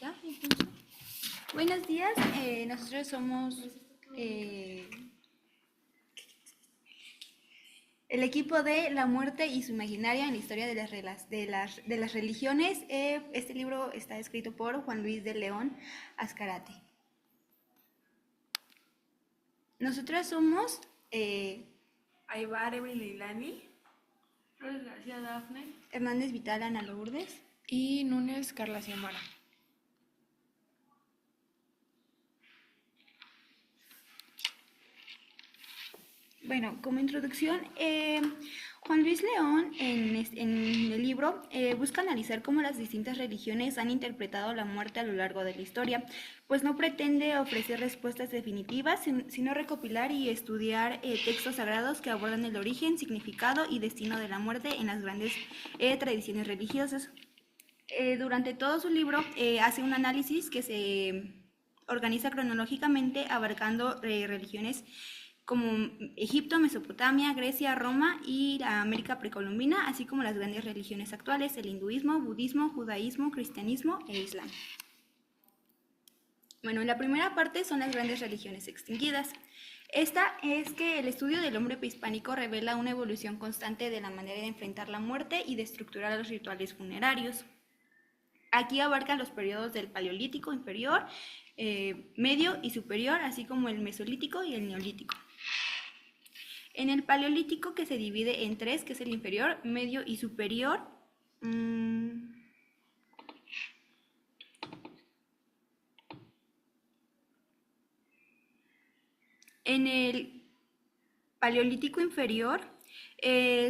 ¿Ya? Buenos días, nosotros somos el equipo de La muerte y su imaginaria en la historia de las religiones. Este libro está escrito por Juan Luis de León Azcarate. Nosotras somos Aybar Evelyn Leilani, Flores García Dafne, Hernández Vital Ana Lourdes. Y Núñez Carla Xiomara. Bueno, como introducción, Juan Luis León en el libro busca analizar cómo las distintas religiones han interpretado la muerte a lo largo de la historia, pues no pretende ofrecer respuestas definitivas, sino recopilar y estudiar textos sagrados que abordan el origen, significado y destino de la muerte en las grandes tradiciones religiosas. Durante todo su libro hace un análisis que se organiza cronológicamente abarcando religiones como Egipto, Mesopotamia, Grecia, Roma y la América precolombina, así como las grandes religiones actuales, el hinduismo, budismo, judaísmo, cristianismo e islam. Bueno, en la primera parte son las grandes religiones extinguidas. Esta es que el estudio del hombre prehispánico revela una evolución constante de la manera de enfrentar la muerte y de estructurar los rituales funerarios. Aquí abarcan los periodos del Paleolítico inferior, medio y superior, así como el Mesolítico y el Neolítico. En el Paleolítico, que se divide en tres, que es el inferior, medio y superior, en el Paleolítico inferior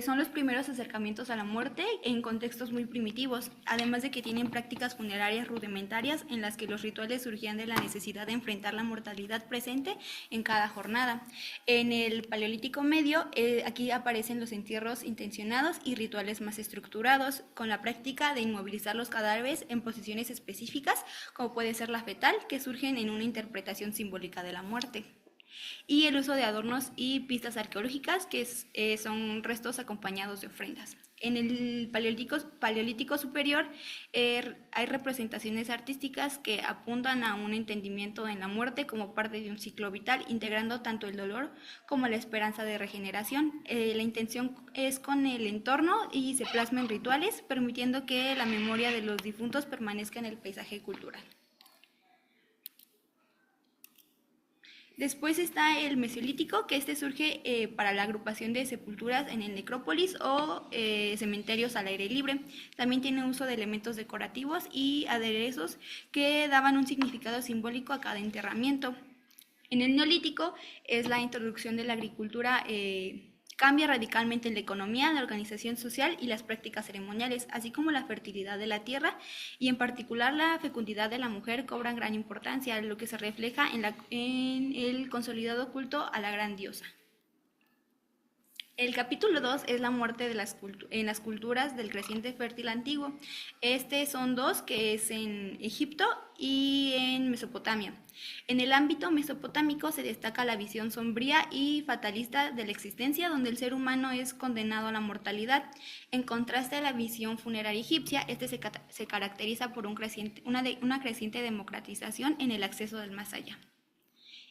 son los primeros acercamientos a la muerte en contextos muy primitivos, además de que tienen prácticas funerarias rudimentarias en las que los rituales surgían de la necesidad de enfrentar la mortalidad presente en cada jornada. En el Paleolítico medio, aquí aparecen los entierros intencionados y rituales más estructurados, con la práctica de inmovilizar los cadáveres en posiciones específicas, como puede ser la fetal, que surgen en una interpretación simbólica de la muerte. Y el uso de adornos y pistas arqueológicas, que son restos acompañados de ofrendas. En el Paleolítico superior hay representaciones artísticas que apuntan a un entendimiento en la muerte como parte de un ciclo vital, integrando tanto el dolor como la esperanza de regeneración. La intención es con el entorno y se plasma en rituales, permitiendo que la memoria de los difuntos permanezca en el paisaje cultural. Después está el Mesolítico, que surge para la agrupación de sepulturas en el necrópolis o cementerios al aire libre. También tiene uso de elementos decorativos y aderezos que daban un significado simbólico a cada enterramiento. En el Neolítico es la introducción de la agricultura. Cambia radicalmente la economía, la organización social y las prácticas ceremoniales, así como la fertilidad de la tierra y en particular la fecundidad de la mujer cobran gran importancia, lo que se refleja en el consolidado culto a la gran diosa. El capítulo 2 es la muerte en las culturas del creciente fértil antiguo. Son dos, que es en Egipto y en Mesopotamia. En el ámbito mesopotámico se destaca la visión sombría y fatalista de la existencia, donde el ser humano es condenado a la mortalidad. En contraste a la visión funeraria egipcia, se caracteriza por una creciente democratización en el acceso del más allá.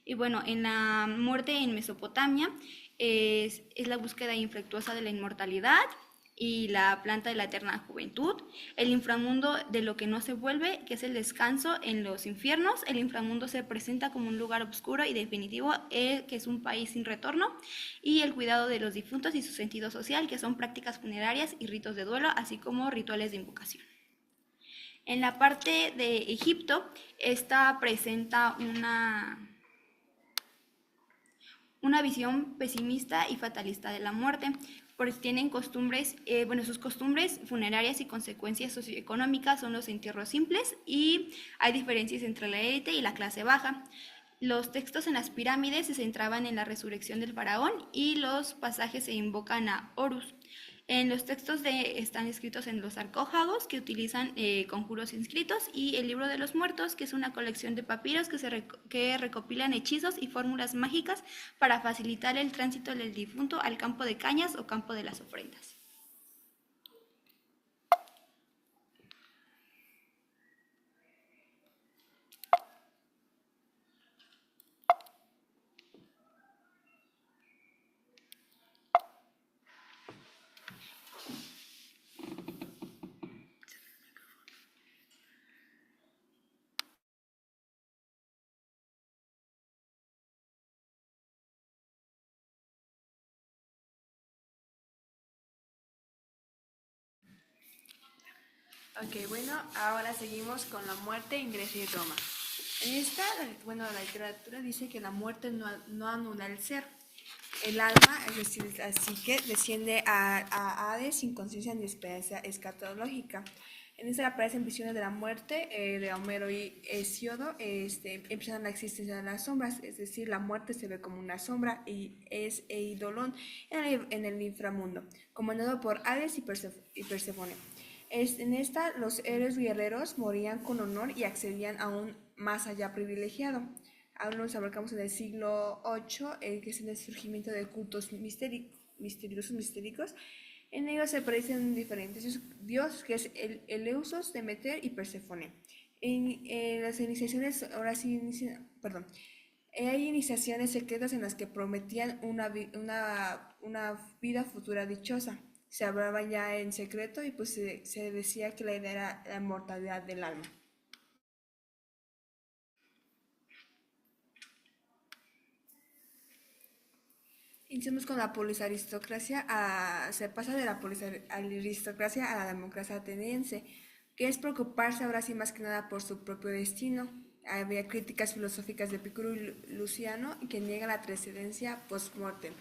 Y bueno, en la muerte en Mesopotamia es la búsqueda infructuosa de la inmortalidad y la planta de la eterna juventud. El inframundo de lo que no se vuelve, que es el descanso en los infiernos. El inframundo se presenta como un lugar oscuro y definitivo, que es un país sin retorno. Y el cuidado de los difuntos y su sentido social, que son prácticas funerarias y ritos de duelo, así como rituales de invocación. En la parte de Egipto, esta presenta una visión pesimista y fatalista de la muerte, pues tienen sus costumbres funerarias y consecuencias socioeconómicas son los entierros simples y hay diferencias entre la élite y la clase baja. Los textos en las pirámides se centraban en la resurrección del faraón y los pasajes se invocan a Horus. En los textos están escritos en los sarcófagos, que utilizan conjuros inscritos, y el libro de los muertos, que es una colección de papiros que recopilan hechizos y fórmulas mágicas para facilitar el tránsito del difunto al campo de cañas o campo de las ofrendas. Ok, bueno, ahora seguimos con la muerte en Grecia y Roma. En esta, bueno, la literatura dice que la muerte no anula el ser. El alma, es decir, así que desciende a Hades sin conciencia ni esperanza escatológica. En esta aparecen visiones de la muerte de Homero y Hesíodo. Empiezan la existencia de las sombras, es decir, la muerte se ve como una sombra y es eidolon en el inframundo, comandado por Hades y Perséfone. En esta, los héroes guerreros morían con honor y accedían a un más allá privilegiado. Aún nos abarcamos en el siglo VIII, que es el surgimiento de cultos misteriosos, mistéricos. En ellos se aparecen diferentes dioses, que es el Eleusos, Demeter y Perséfone. En las iniciaciones, ahora sí, hay iniciaciones secretas en las que prometían una vida futura dichosa. Se hablaba ya en secreto y pues se decía que la idea era la inmortalidad del alma. Iniciamos con la polisaristocracia. Se pasa de la polisaristocracia a la democracia ateniense, que es preocuparse ahora sí más que nada por su propio destino. Había críticas filosóficas de Epicuro y Luciano que niegan la trascendencia post-mortem.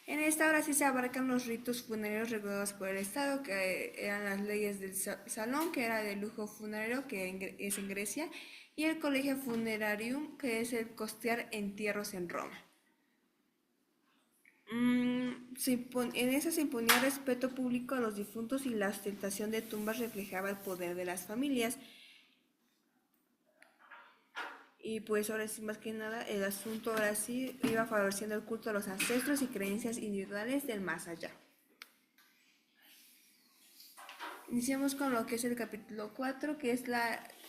En esta ahora sí se abarcan los ritos funerarios regulados por el Estado, que eran las leyes del salón, que era de lujo funerario, que es en Grecia, y el colegio funerarium, que es el costear entierros en Roma. En esa se imponía respeto público a los difuntos y la ostentación de tumbas reflejaba el poder de las familias. Y pues ahora sí, más que nada, el asunto ahora sí iba favoreciendo el culto a los ancestros y creencias individuales del más allá. Iniciamos con lo que es el capítulo 4, que es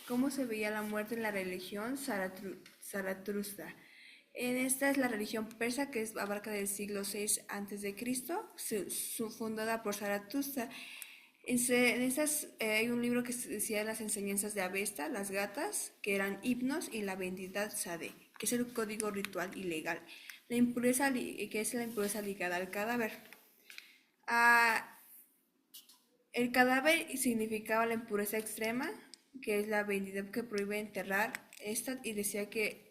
cómo se veía la muerte en la religión Zaratustra. En esta es la religión persa que abarca del siglo VI a.C., fundada por Zaratustra. En estas hay un libro que decía las enseñanzas de Avesta, las gatas, que eran himnos, y la bendita Sade, que es el código ritual y legal. La impureza, que es la impureza ligada al cadáver. El cadáver significaba la impureza extrema, que es la bendita que prohíbe enterrar esta, y decía que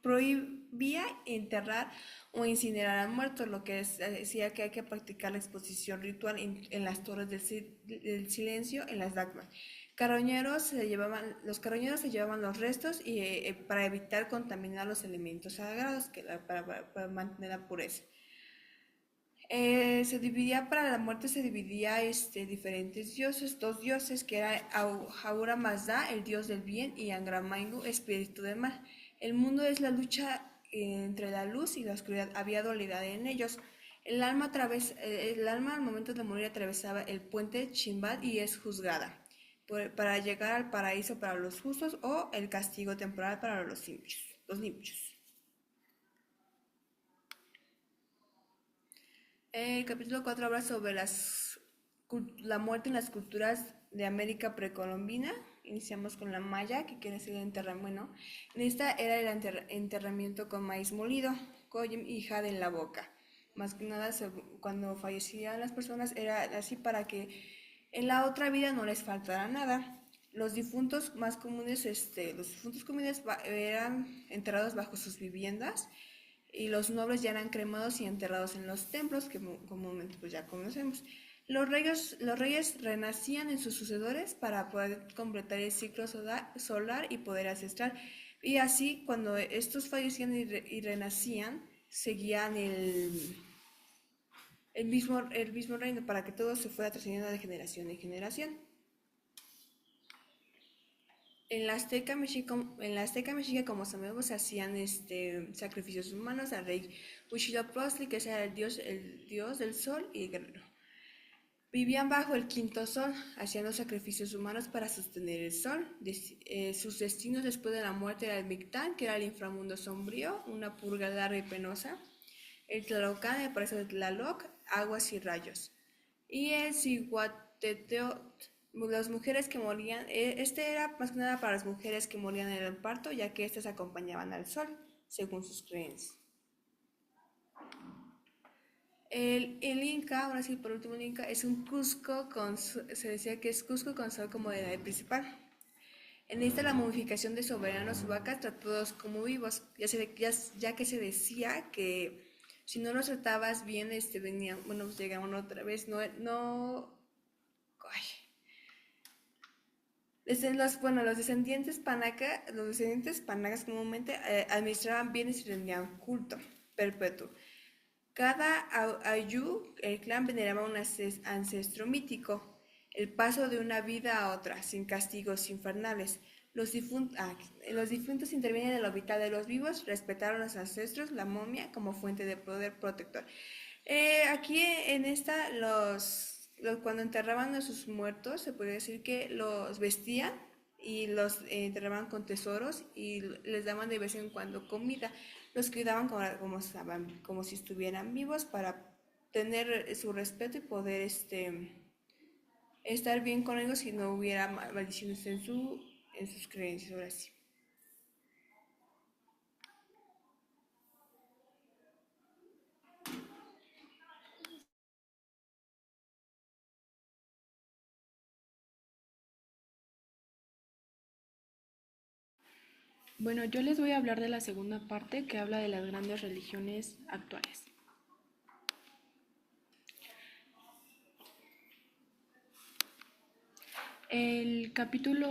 prohibía enterrar o incinerar al muerto, lo que decía que hay que practicar la exposición ritual en las torres del silencio, en las dagmas. Los carroñeros se llevaban los restos para evitar contaminar los elementos sagrados, para mantener la pureza. Para la muerte se dividía diferentes dioses, dos dioses, que era Ahura Mazda, el dios del bien, y Angra Mainyu, espíritu del mal. El mundo es la lucha entre la luz y la oscuridad, había dualidad en ellos. El alma al momento de morir atravesaba el puente Chimbad y es juzgada para llegar al paraíso para los justos o el castigo temporal para los limpios. El capítulo 4 habla sobre la muerte en las culturas de América precolombina. Iniciamos con la maya, que quiere decir enterramiento. En esta era el enterramiento con maíz molido, koyem y jade en la boca. Más que nada, cuando fallecían las personas era así para que en la otra vida no les faltara nada. Los difuntos más comunes, eran enterrados bajo sus viviendas, y los nobles ya eran cremados y enterrados en los templos, que comúnmente pues ya conocemos. Los reyes renacían en sus sucesores para poder completar el ciclo solar y poder ancestral. Y así, cuando estos fallecían y renacían, seguían el mismo reino, para que todo se fuera trascendiendo de generación en generación. En la Azteca Mexica, como sabemos, se hacían sacrificios humanos al rey Huitzilopochtli, que era el dios del sol y guerrero. Vivían bajo el quinto sol, hacían los sacrificios humanos para sostener el sol. Sus destinos después de la muerte era el Mictlán, que era el inframundo sombrío, una purga larga y penosa. El Tlalocán, el paraíso de Tlaloc, aguas y rayos. Y el Cihuateteotl, las mujeres que morían, era más que nada para las mujeres que morían en el parto, ya que éstas acompañaban al sol, según sus creencias. El Inca, ahora sí, por último el Inca, es un Cusco se decía que es Cusco con sol como deidad principal. En esta la momificación de soberanos vacas tratados como vivos, ya que se decía que si no los tratabas bien, venían, bueno, pues llegaban otra vez, ay. Los descendientes panacas comúnmente administraban bienes y rendían culto perpetuo. Cada ayú, el clan veneraba un ancestro mítico, el paso de una vida a otra, sin castigos infernales. Los difuntos intervienen en lo vital de los vivos, respetaron a los ancestros, la momia como fuente de poder protector. Aquí en esta, cuando enterraban a sus muertos, se podría decir que los vestían y los enterraban con tesoros y les daban de vez en cuando comida. Los cuidaban como si estuvieran vivos para tener su respeto y poder estar bien con ellos si no hubiera maldiciones en sus creencias. Ahora sí. Bueno, yo les voy a hablar de la segunda parte que habla de las grandes religiones actuales. El capítulo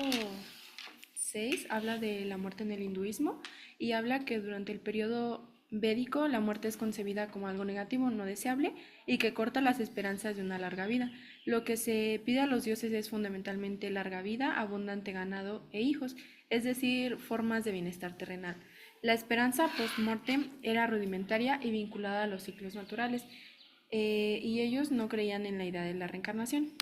6 habla de la muerte en el hinduismo y habla que durante el periodo védico la muerte es concebida como algo negativo, no deseable y que corta las esperanzas de una larga vida. Lo que se pide a los dioses es fundamentalmente larga vida, abundante ganado e hijos, es decir, formas de bienestar terrenal. La esperanza post-mortem era rudimentaria y vinculada a los ciclos naturales, y ellos no creían en la idea de la reencarnación.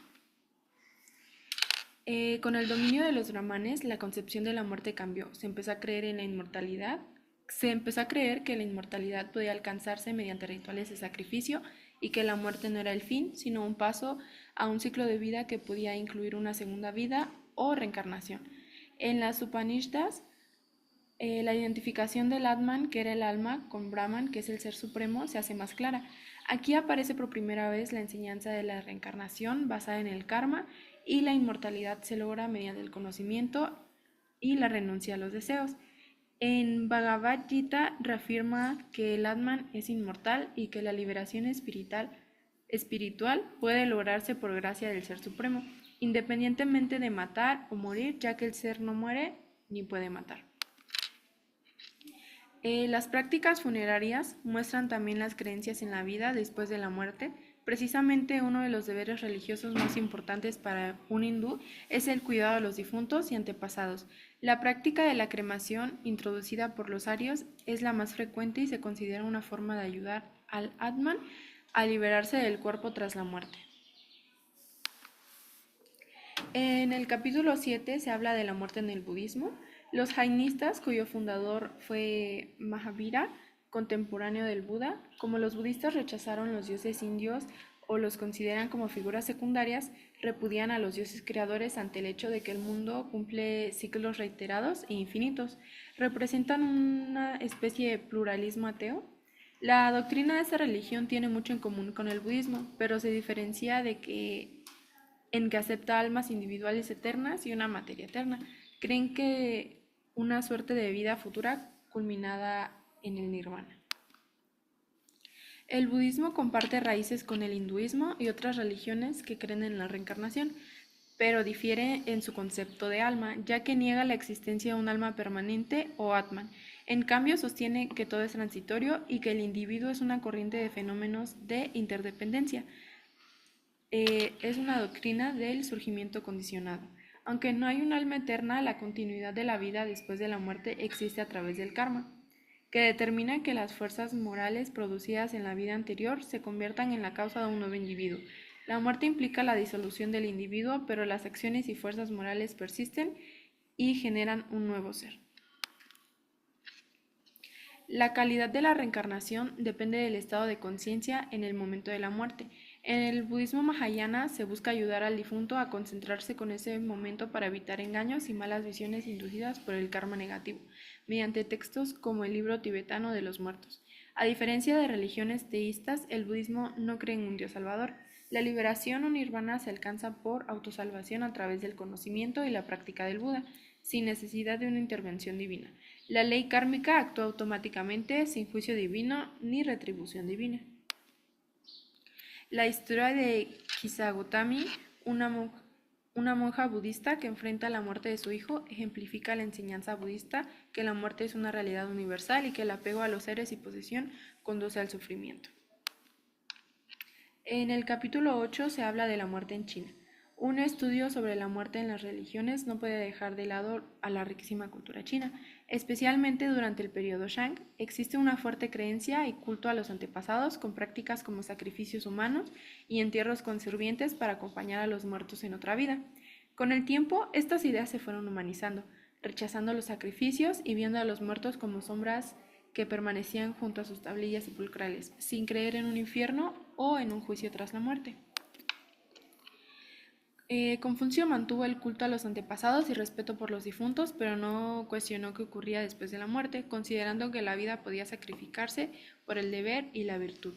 Con el dominio de los brahmanes, la concepción de la muerte cambió. Se empezó a creer en la inmortalidad. Se empezó a creer que la inmortalidad podía alcanzarse mediante rituales de sacrificio y que la muerte no era el fin, sino un paso a un ciclo de vida que podía incluir una segunda vida o reencarnación. En las Upanishads, la identificación del Atman, que era el alma, con Brahman, que es el ser supremo, se hace más clara. Aquí aparece por primera vez la enseñanza de la reencarnación basada en el karma y la inmortalidad se logra mediante el conocimiento y la renuncia a los deseos. En Bhagavad Gita reafirma que el Atman es inmortal y que la liberación espiritual puede lograrse por gracia del Ser Supremo, independientemente de matar o morir, ya que el ser no muere ni puede matar. Las prácticas funerarias muestran también las creencias en la vida después de la muerte. Precisamente uno de los deberes religiosos más importantes para un hindú es el cuidado de los difuntos y antepasados. La práctica de la cremación, introducida por los arios, es la más frecuente y se considera una forma de ayudar al Atman a liberarse del cuerpo tras la muerte. En el capítulo 7 se habla de la muerte en el budismo. Los jainistas, cuyo fundador fue Mahavira, contemporáneo del Buda, como los budistas rechazaron los dioses indios o los consideran como figuras secundarias, repudian a los dioses creadores ante el hecho de que el mundo cumple ciclos reiterados e infinitos. Representan una especie de pluralismo ateo. La doctrina de esta religión tiene mucho en común con el budismo, pero se diferencia en que acepta almas individuales eternas y una materia eterna. Creen que una suerte de vida futura culminada en el nirvana. El budismo comparte raíces con el hinduismo y otras religiones que creen en la reencarnación, pero difiere en su concepto de alma, ya que niega la existencia de un alma permanente o Atman. En cambio, sostiene que todo es transitorio y que el individuo es una corriente de fenómenos de interdependencia. Es una doctrina del surgimiento condicionado. Aunque no hay un alma eterna, la continuidad de la vida después de la muerte existe a través del karma, que determina que las fuerzas morales producidas en la vida anterior se conviertan en la causa de un nuevo individuo. La muerte implica la disolución del individuo, pero las acciones y fuerzas morales persisten y generan un nuevo ser. La calidad de la reencarnación depende del estado de conciencia en el momento de la muerte. En el budismo mahayana se busca ayudar al difunto a concentrarse con ese momento para evitar engaños y malas visiones inducidas por el karma negativo, mediante textos como el libro tibetano de los muertos. A diferencia de religiones teístas, el budismo no cree en un Dios salvador. La liberación o nirvana se alcanza por autosalvación a través del conocimiento y la práctica del Buda, sin necesidad de una intervención divina. La ley kármica actúa automáticamente, sin juicio divino ni retribución divina. La historia de Kisagotami, una monja budista que enfrenta la muerte de su hijo, ejemplifica la enseñanza budista que la muerte es una realidad universal y que el apego a los seres y posesión conduce al sufrimiento. En el capítulo 8 se habla de la muerte en China. Un estudio sobre la muerte en las religiones no puede dejar de lado a la riquísima cultura china. Especialmente durante el periodo Shang, existe una fuerte creencia y culto a los antepasados con prácticas como sacrificios humanos y entierros con sirvientes para acompañar a los muertos en otra vida. Con el tiempo, estas ideas se fueron humanizando, rechazando los sacrificios y viendo a los muertos como sombras que permanecían junto a sus tablillas sepulcrales, sin creer en un infierno o en un juicio tras la muerte. Confucio mantuvo el culto a los antepasados y respeto por los difuntos, pero no cuestionó qué ocurría después de la muerte, considerando que la vida podía sacrificarse por el deber y la virtud.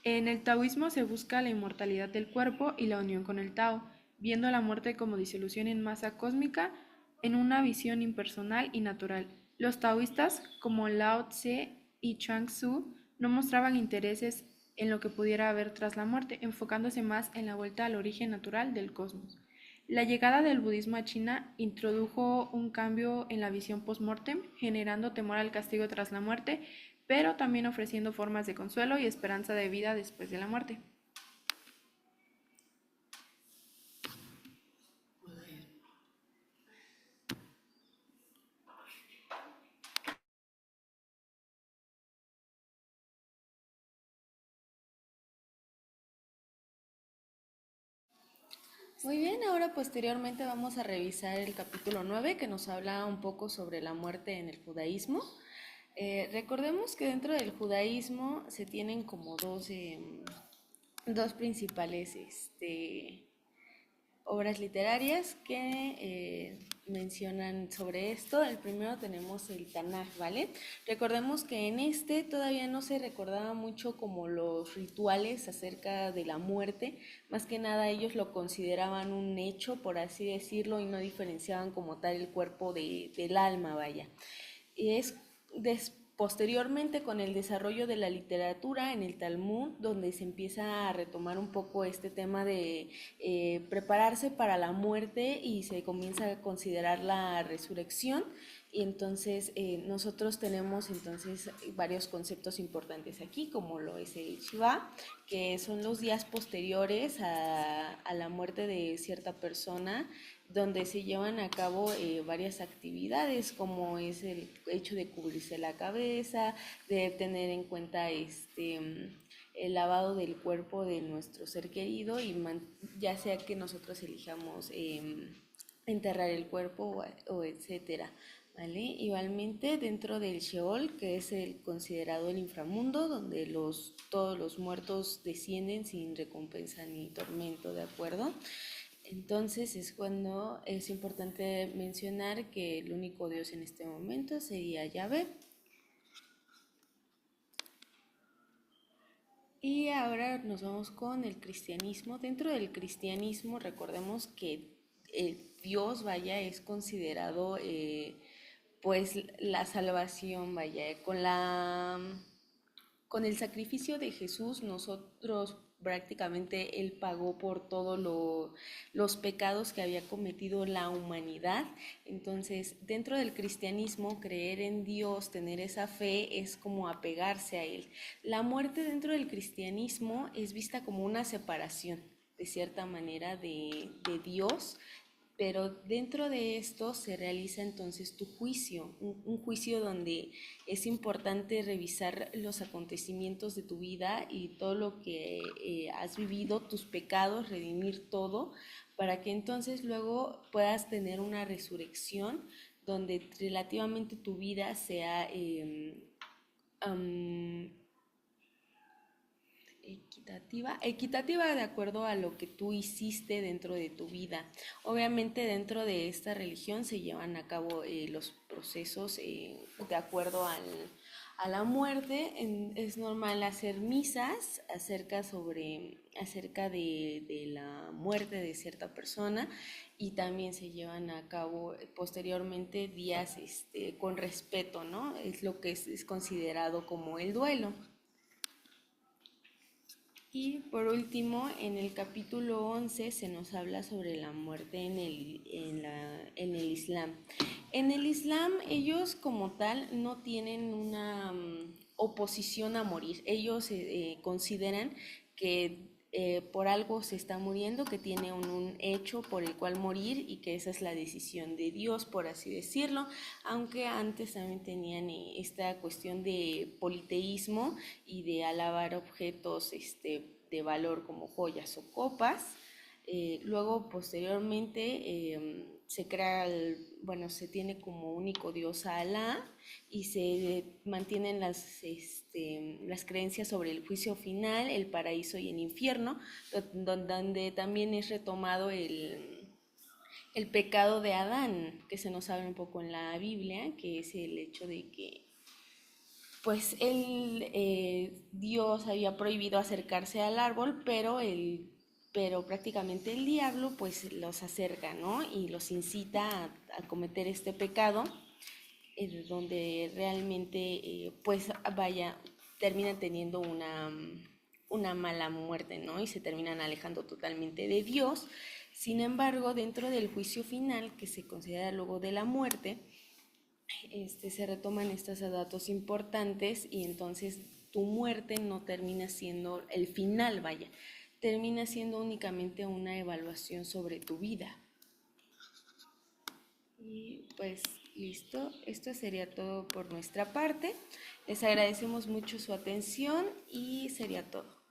En el taoísmo se busca la inmortalidad del cuerpo y la unión con el Tao, viendo la muerte como disolución en masa cósmica en una visión impersonal y natural. Los taoístas, como Lao Tse y Chuang Tzu, no mostraban intereses en lo que pudiera haber tras la muerte, enfocándose más en la vuelta al origen natural del cosmos. La llegada del budismo a China introdujo un cambio en la visión post-mortem, generando temor al castigo tras la muerte, pero también ofreciendo formas de consuelo y esperanza de vida después de la muerte. Muy bien, ahora posteriormente vamos a revisar el capítulo 9 que nos habla un poco sobre la muerte en el judaísmo. Recordemos que dentro del judaísmo se tienen como dos principales obras literarias que mencionan sobre esto. El primero tenemos el Tanaj, ¿vale? Recordemos que en este todavía no se recordaba mucho como los rituales acerca de la muerte, más que nada ellos lo consideraban un hecho, por así decirlo, y no diferenciaban como tal el cuerpo del alma, vaya. Y es posteriormente con el desarrollo de la literatura en el Talmud, donde se empieza a retomar un poco este tema de prepararse para la muerte y se comienza a considerar la resurrección. Y entonces nosotros tenemos entonces varios conceptos importantes aquí, como lo es el Shiva, que son los días posteriores a la muerte de cierta persona, donde se llevan a cabo varias actividades, como es el hecho de cubrirse la cabeza, de tener en cuenta el lavado del cuerpo de nuestro ser querido, y ya sea que nosotros elijamos enterrar el cuerpo o etcétera. ¿Vale? Igualmente dentro del Sheol, que es el considerado el inframundo, donde todos los muertos descienden sin recompensa ni tormento, ¿de acuerdo? Entonces es cuando es importante mencionar que el único Dios en este momento sería Yahvé. Y ahora nos vamos con el cristianismo. Dentro del cristianismo recordemos que Dios, vaya, es considerado pues la salvación, vaya, con el sacrificio de Jesús nosotros prácticamente Él pagó por todos los pecados que había cometido la humanidad. Entonces, dentro del cristianismo, creer en Dios, tener esa fe, es como apegarse a Él. La muerte dentro del cristianismo es vista como una separación, de cierta manera, de Dios. Pero dentro de esto se realiza entonces tu juicio, un juicio donde es importante revisar los acontecimientos de tu vida y todo lo que has vivido, tus pecados, redimir todo, para que entonces luego puedas tener una resurrección donde relativamente tu vida sea equitativa de acuerdo a lo que tú hiciste dentro de tu vida. Obviamente dentro de esta religión se llevan a cabo los procesos de acuerdo a la muerte, es normal hacer misas acerca de la muerte de cierta persona, y también se llevan a cabo posteriormente días con respeto, ¿no? Es lo que es considerado como el duelo. Y por último, en el capítulo 11 se nos habla sobre la muerte en el Islam. En el Islam ellos como tal no tienen una oposición a morir. Ellos consideran que por algo se está muriendo, que tiene un hecho por el cual morir y que esa es la decisión de Dios, por así decirlo, aunque antes también tenían esta cuestión de politeísmo y de alabar objetos de valor como joyas o copas. Luego, posteriormente, se tiene como único Dios a Alá, y se mantienen las creencias sobre el juicio final, el paraíso y el infierno, donde también es retomado el pecado de Adán, que se nos habla un poco en la Biblia, que es el hecho de que pues Dios había prohibido acercarse al árbol, pero prácticamente el diablo pues los acerca, ¿no? Y los incita a cometer este pecado, donde realmente terminan teniendo una mala muerte, ¿no? Y se terminan alejando totalmente de Dios. Sin embargo, dentro del juicio final, que se considera luego de la muerte, se retoman estos datos importantes, y entonces tu muerte no termina siendo el final, vaya, termina siendo únicamente una evaluación sobre tu vida. Y pues listo, esto sería todo por nuestra parte. Les agradecemos mucho su atención y sería todo.